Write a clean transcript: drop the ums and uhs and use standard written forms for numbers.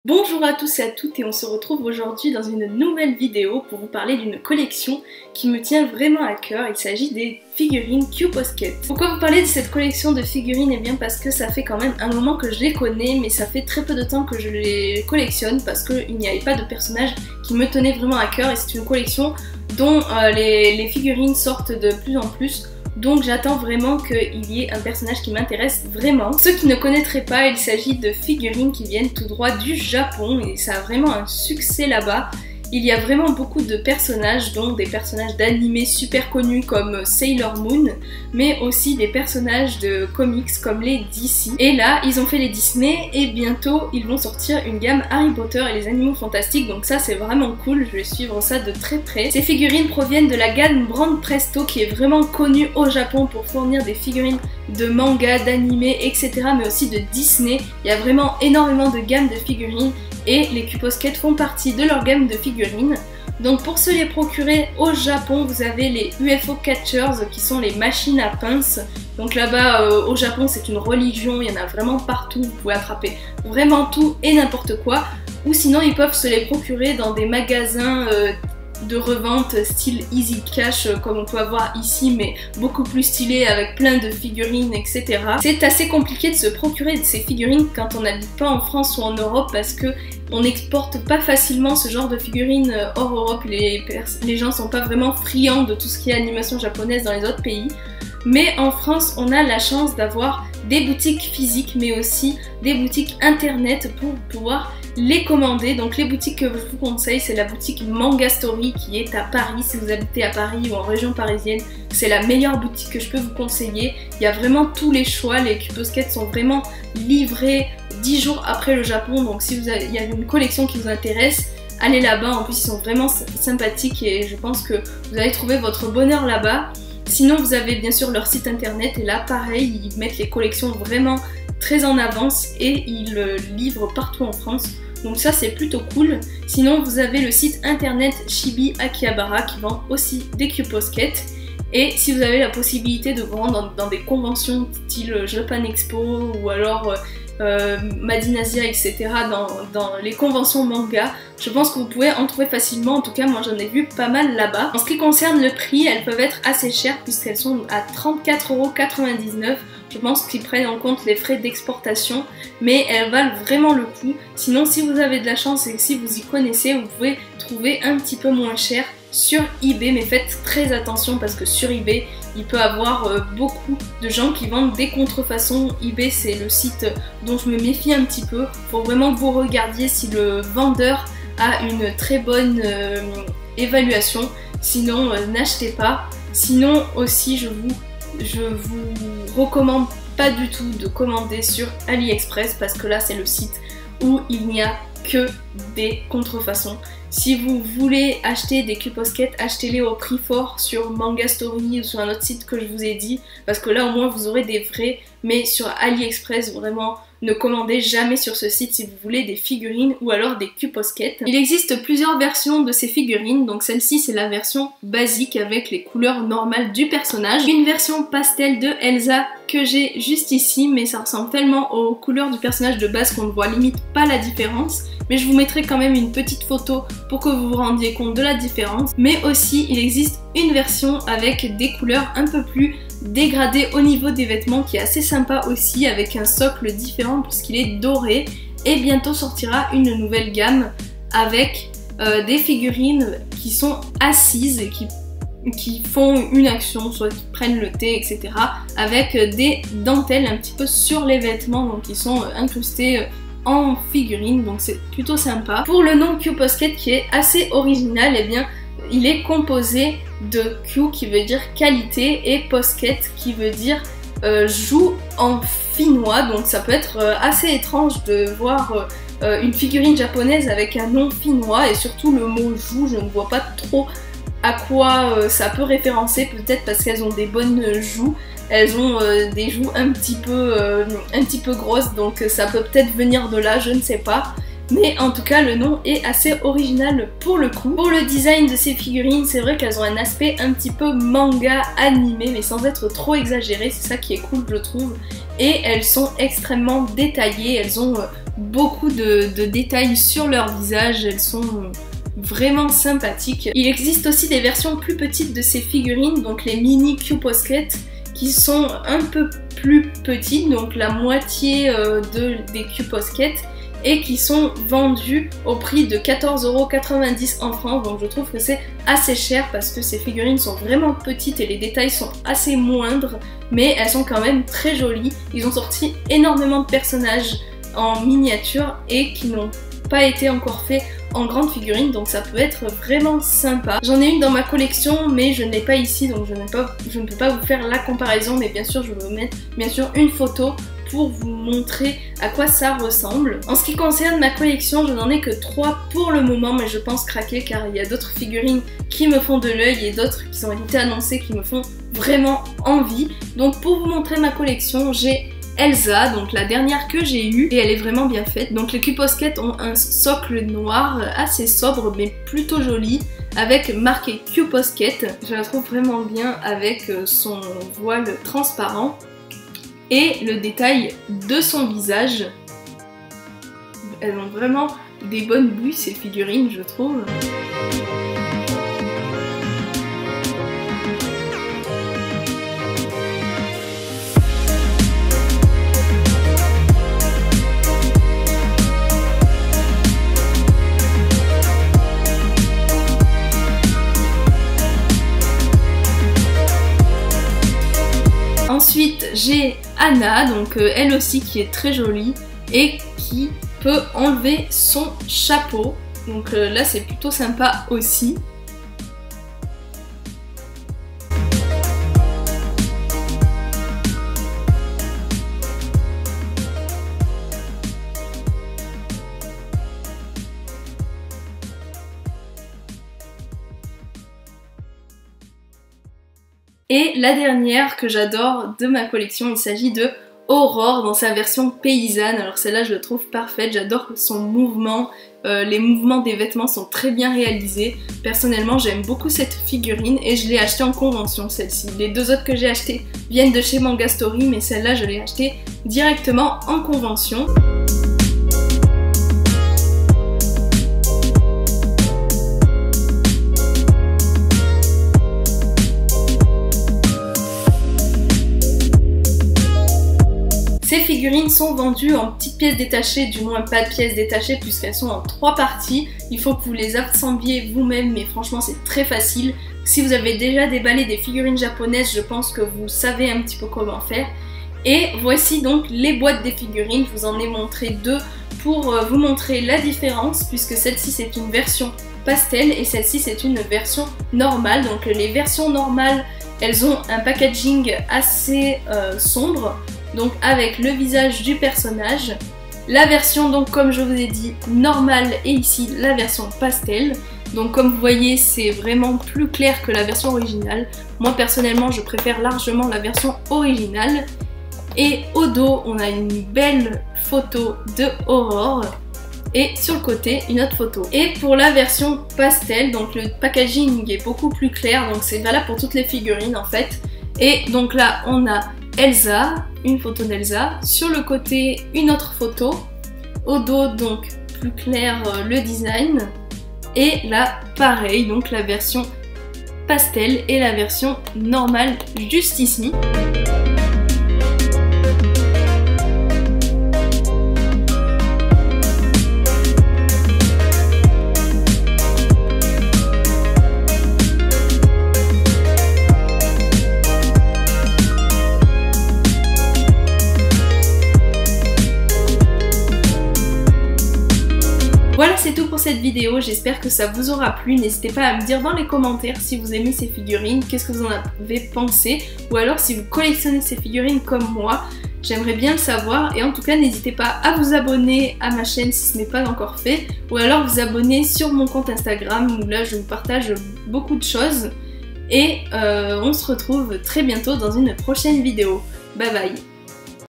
Bonjour à tous et à toutes et on se retrouve aujourd'hui dans une nouvelle vidéo pour vous parler d'une collection qui me tient vraiment à cœur. Il s'agit des figurines Q-Posket. Pourquoi vous parler de cette collection de figurines? Eh bien parce que ça fait quand même un moment que je les connais, mais ça fait très peu de temps que je les collectionne parce qu'il n'y avait pas de personnages qui me tenaient vraiment à cœur et c'est une collection dont les figurines sortent de plus en plus. Donc j'attends vraiment qu'il y ait un personnage qui m'intéresse vraiment. Ceux qui ne connaîtraient pas, il s'agit de figurines qui viennent tout droit du Japon et ça a vraiment un succès là-bas. Il y a vraiment beaucoup de personnages, dont des personnages d'animés super connus comme Sailor Moon, mais aussi des personnages de comics comme les DC. Et là, ils ont fait les Disney et bientôt ils vont sortir une gamme Harry Potter et les animaux fantastiques, donc ça c'est vraiment cool, je vais suivre ça de très près. Ces figurines proviennent de la gamme Brand Presto qui est vraiment connue au Japon pour fournir des figurines de manga, d'animés, etc. mais aussi de Disney. Il y a vraiment énormément de gammes de figurines et les Q-Posket font partie de leur gamme de figurines. Donc pour se les procurer au Japon, vous avez les UFO Catchers qui sont les machines à pinces. Donc là-bas au Japon c'est une religion, il y en a vraiment partout, vous pouvez attraper vraiment tout et n'importe quoi. Ou sinon ils peuvent se les procurer dans des magasins de revente style Easy Cash comme on peut avoir ici mais beaucoup plus stylé avec plein de figurines etc. C'est assez compliqué de se procurer de ces figurines quand on n'habite pas en France ou en Europe parce que on n'exporte pas facilement ce genre de figurines hors Europe, les gens sont pas vraiment friands de tout ce qui est animation japonaise dans les autres pays. Mais en France on a la chance d'avoir des boutiques physiques mais aussi des boutiques internet pour pouvoir les commander. Donc les boutiques que je vous conseille, c'est la boutique Manga Story qui est à Paris. Si vous habitez à Paris ou en région parisienne, c'est la meilleure boutique que je peux vous conseiller. Il y a vraiment tous les choix, les Q-Posket sont vraiment livrés 10 jours après le Japon, donc si il y a une collection qui vous intéresse, allez là-bas. En plus ils sont vraiment sympathiques et je pense que vous allez trouver votre bonheur là-bas. Sinon vous avez bien sûr leur site internet et là pareil, ils mettent les collections vraiment très en avance et ils livrent partout en France. Donc ça c'est plutôt cool. Sinon vous avez le site internet Chibi Akihabara qui vend aussi des Q-Posket. Et si vous avez la possibilité de vous rendre dans des conventions style Japan Expo ou alors Made in Asia, etc. dans les conventions manga, je pense que vous pouvez en trouver facilement. En tout cas moi j'en ai vu pas mal là-bas. En ce qui concerne le prix, elles peuvent être assez chères puisqu'elles sont à 34,99 €. Je pense qu'ils prennent en compte les frais d'exportation, mais elles valent vraiment le coup. Sinon si vous avez de la chance et si vous y connaissez, vous pouvez trouver un petit peu moins cher sur eBay, mais faites très attention parce que sur eBay il peut y avoir beaucoup de gens qui vendent des contrefaçons. eBay c'est le site dont je me méfie un petit peu. Faut vraiment que vous regardiez si le vendeur a une très bonne évaluation, sinon n'achetez pas. Sinon aussi je vous recommande pas du tout de commander sur AliExpress parce que là c'est le site où il n'y a que des contrefaçons. Si vous voulez acheter des Q-Posket, achetez-les au prix fort sur Manga Story ou sur un autre site que je vous ai dit parce que là au moins vous aurez des vrais, mais sur AliExpress vraiment ne commandez jamais sur ce site si vous voulez des figurines ou alors des Q-Posket. Il existe plusieurs versions de ces figurines, donc celle-ci c'est la version basique avec les couleurs normales du personnage. Une version pastel de Elsa que j'ai juste ici, mais ça ressemble tellement aux couleurs du personnage de base qu'on ne voit limite pas la différence. Mais je vous mettrai quand même une petite photo pour que vous vous rendiez compte de la différence. Mais aussi il existe une version avec des couleurs un peu plus dégradées au niveau des vêtements qui est assez sympa aussi, avec un socle différent puisqu'il est doré. Et bientôt sortira une nouvelle gamme avec des figurines qui sont assises et qui font une action, soit qui prennent le thé, etc. avec des dentelles un petit peu sur les vêtements, donc ils sont incrustés en figurine, donc c'est plutôt sympa. Pour le nom Q-Posket qui est assez original, eh bien il est composé de Q qui veut dire qualité et Posket qui veut dire joue en finnois, donc ça peut être assez étrange de voir une figurine japonaise avec un nom finnois et surtout le mot joue, je ne vois pas trop à quoi ça peut référencer, peut-être parce qu'elles ont des bonnes joues. Elles ont des joues un petit peu grosses, donc ça peut peut-être venir de là, je ne sais pas. Mais en tout cas le nom est assez original pour le coup. Pour le design de ces figurines, c'est vrai qu'elles ont un aspect un petit peu manga animé mais sans être trop exagéré, c'est ça qui est cool je trouve. Et elles sont extrêmement détaillées, elles ont beaucoup de détails sur leur visage, elles sont vraiment sympathiques. Il existe aussi des versions plus petites de ces figurines, donc les mini Q Posket, qui sont un peu plus petites, donc la moitié des Q Posket, et qui sont vendus au prix de 14,90 € en France. Donc je trouve que c'est assez cher parce que ces figurines sont vraiment petites et les détails sont assez moindres, mais elles sont quand même très jolies. Ils ont sorti énormément de personnages en miniature et qui n'ont pas été encore faits en grande figurine, donc ça peut être vraiment sympa. J'en ai une dans ma collection mais je ne l'ai pas ici, donc je ne peux pas vous faire la comparaison, mais bien sûr je vais vous mettre une photo pour vous montrer à quoi ça ressemble. En ce qui concerne ma collection, je n'en ai que 3 pour le moment, mais je pense craquer car il y a d'autres figurines qui me font de l'œil et d'autres qui ont été annoncées qui me font vraiment envie. Donc pour vous montrer ma collection, j'ai Elsa, donc la dernière que j'ai eue, et elle est vraiment bien faite. Donc les Q Posket ont un socle noir assez sobre mais plutôt joli, avec marqué Q Posket. Je la trouve vraiment bien avec son voile transparent et le détail de son visage. Elles ont vraiment des bonnes bouilles ces figurines, je trouve. Ensuite j'ai Anna, donc elle aussi qui est très jolie et qui peut enlever son chapeau, donc là c'est plutôt sympa aussi. Et la dernière que j'adore de ma collection, il s'agit de Aurore dans sa version paysanne. Alors celle-là je la trouve parfaite, j'adore son mouvement, les mouvements des vêtements sont très bien réalisés. Personnellement j'aime beaucoup cette figurine et je l'ai achetée en convention celle-ci. Les deux autres que j'ai achetées viennent de chez Manga Story, mais celle-là je l'ai achetée directement en convention. Ces figurines sont vendues en petites pièces détachées, du moins pas de pièces détachées puisqu'elles sont en 3 parties. Il faut que vous les assembliez vous-même, mais franchement c'est très facile. Si vous avez déjà déballé des figurines japonaises, je pense que vous savez un petit peu comment faire. Et voici donc les boîtes des figurines, je vous en ai montré 2 pour vous montrer la différence, puisque celle-ci c'est une version pastel et celle-ci c'est une version normale. Donc les versions normales, elles ont un packaging assez sombre, donc avec le visage du personnage. La version donc comme je vous ai dit normale et ici la version pastel. Donc comme vous voyez c'est vraiment plus clair que la version originale. Moi personnellement je préfère largement la version originale. Et au dos on a une belle photo de Aurore. Et sur le côté une autre photo. Et pour la version pastel, donc le packaging est beaucoup plus clair, donc c'est valable pour toutes les figurines en fait. Et donc là on a Elsa, une photo d'Elsa, sur le côté une autre photo, au dos donc plus clair le design, et là pareil, donc la version pastel et la version normale juste ici. Voilà, c'est tout pour cette vidéo, j'espère que ça vous aura plu. N'hésitez pas à me dire dans les commentaires si vous aimez ces figurines, qu'est-ce que vous en avez pensé, ou alors si vous collectionnez ces figurines comme moi, j'aimerais bien le savoir. Et en tout cas, n'hésitez pas à vous abonner à ma chaîne si ce n'est pas encore fait, ou alors vous abonner sur mon compte Instagram où là je vous partage beaucoup de choses. Et on se retrouve très bientôt dans une prochaine vidéo. Bye bye!